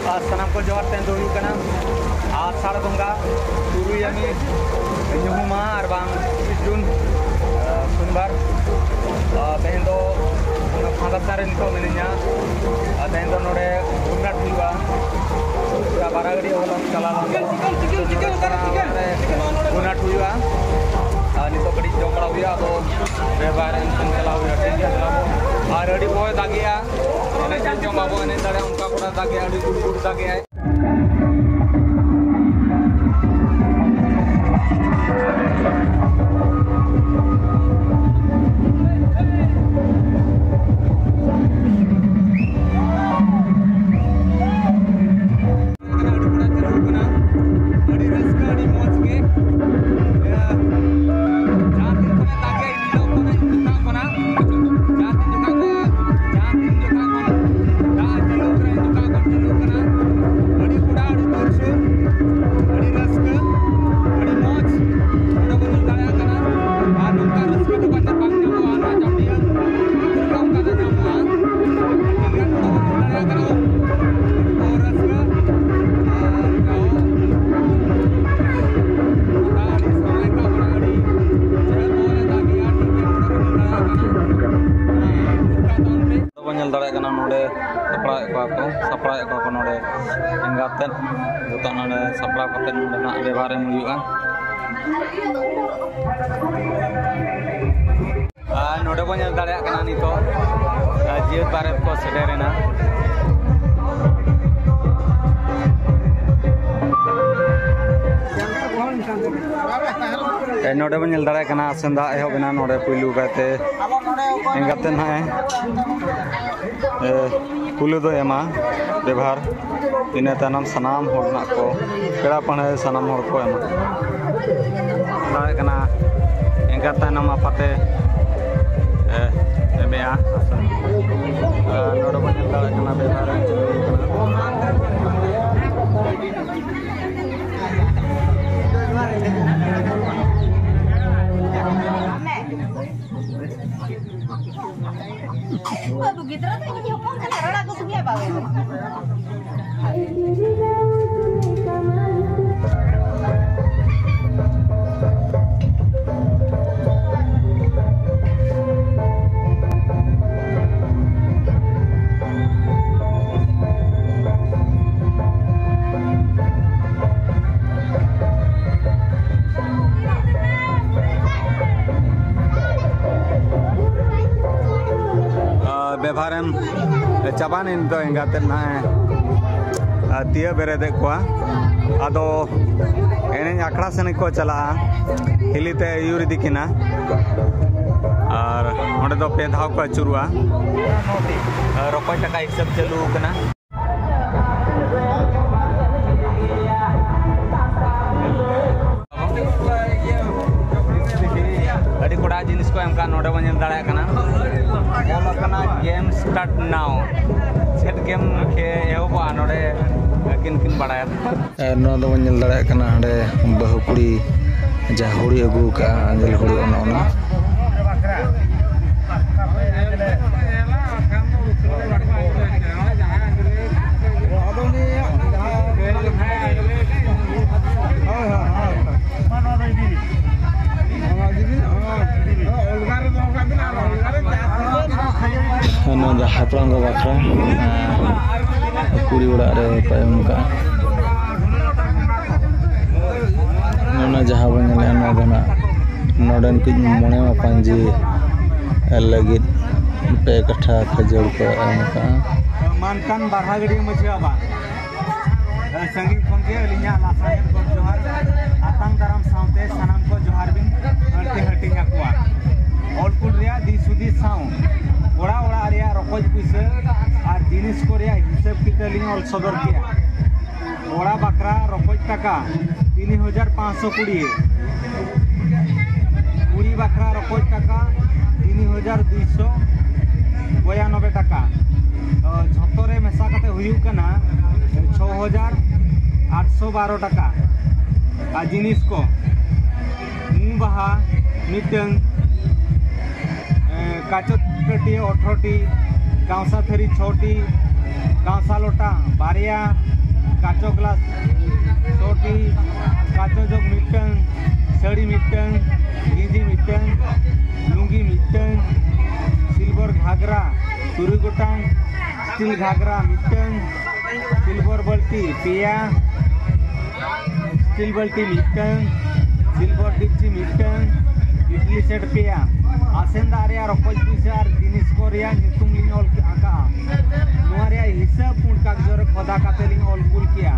sanam ko johar ten do kana asar bonga turu yani nyuhuma arbang jun sunbar ten do phandasaren ko menenya ten do nore unat huwa ya baragadi holam kalalam unat huwa nito kadi jomra huwa ado bebaran chalaw huwa tenja chalaw ar adi boy dagia ene jom babo ene dare unka koda dagia adi gudu dagia sapra ko node engaten juta node sapra katen na bebare muyuga node ko nyal dare kana nito jiut baret ko sederena node ko nyal dare kana senda ehobena node puilu gate engaten hai पुलु दो एमा व्यवहार इने तनम सनाम होना को पेड़ा पणे सनाम होर को एमा दाए कना एंगा तनम आपते एमेया नोड बन दाए कना व्यवहार begitu tuh ini ngomong kan karena aku suka banget. व्यवहारम चाबान इन तो एंगाते ना तिया बेरे दे को आदो एने आखड़ा से को चला हिलीते यूरी दिकिना और ओंडे दो पे धाव को अचुरुआ रोपय टका हिसाब चलू कना अड़ी कोड़ा जिनिस को एमका नोडे बन दाड़ा कना game start now set game के एहो नोडे किन किन बड़ाया नो दो बन दाड़ा कना हडे बहु कुड़ी जाहुड़ी अगू का अंजल हुड़ी ओना हापलांग बाख्रा कुड़ी उड़ा रे पायम का नोना जहां बन ना बना नोडन कुछ मने मा पांजी लगित पे कट्ठा खजूर को एम का मानकान बारहागड़ी मछिया बा संगीत खन के अलिया लासायन को जोहार आतंग दाराम साउते सनाम को जोहार बिन हटे हटिंगा कुआ ऑलकुल रिया दी सुदी साउ ओड़ा ओड़ा रिया रखोज पुइसे और जिनिस को रिया हिसाब कितलिंग ऑल सदर किया ओड़ा बकरा रखोज टका 3520 कुड़ी बकरा रखोज टका 3292 टका झोतरे मेसा कते हुयु कना 6812 टका आ जिनिस को मुंह बहा मिटन काचो 18टी गाँसा थरी 6टी कांसा लोटा बारिया काचो ग्लास छोटी काचो जोग मिटन साड़ी मिटन गिंजी मिटन लुंगी मिटन सिल्वर घाघरा तुरी गोटांग स्टील घाघरा मिटन सिल्वर बल्टी पिया स्टील बल्टी मिटन सिल्वर डिप्ची मिटन इडली सेट पिया आसेंदा रे रकोज पुइसा जिनिस को रिया नितुम लिंग ऑल आका नोआ रे हिसाब पुन कागजर खदा काते लिंग ऑल कुल किया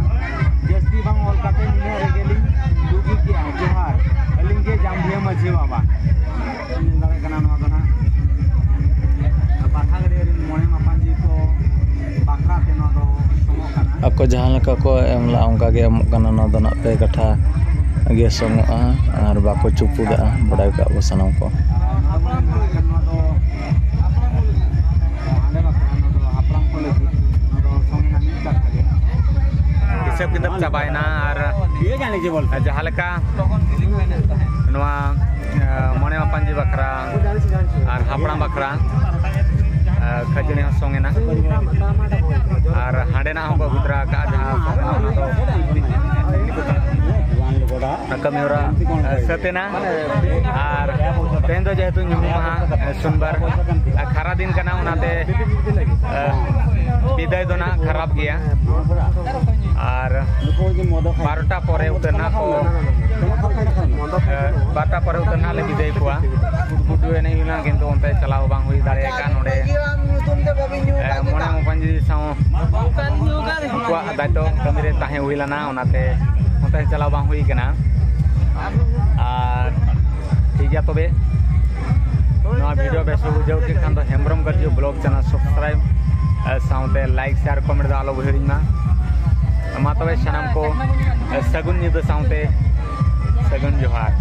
जस्ती बांग ऑल काते निने रेगेलिंग दुगी किया जोहार अलिंग के जामभिया मझे बाबा दारे कना नोआ दना बाथा गरे रिन मोने मापान जी को बाखरा ते नो दो समो कना ako jahan leka ko emla ongka ge emok kana no dona pe katha ge songoa ar bako cupuda badai ka bo sanam ko हिसाब किताब चाबायना और जहाँ लेका नोआ मोने मापान जी बखरा और हापड़ा बखरा खजनी संगेना और हाडेना हम गुजरा का जहाँ कमीरा सतेना और तेन दो जेहेतु नुमा सोमवार खरा दिन कना उनाते विदाय दोना खराब गया और 12टा परे उतरना को 12टा परे उतरना ले विदाय कुआ बुडुए नहीं हुना किंतु उनते चलाव बांग हुई दारे का नोडे मोने मोपन जी साव कुआ दायित्व कमिरे ताहे हुइलाना उनाते उनते चलाव बांग हुई कना और ठीक है तबे नवा वीडियो बेस बुझाव के खान हेम्ब्रम गर्जी blog channel subscribe sound like share comment आलो हिड़ीमा मा तबे सनाम को सगुन निद साउंड सगुन जोहार।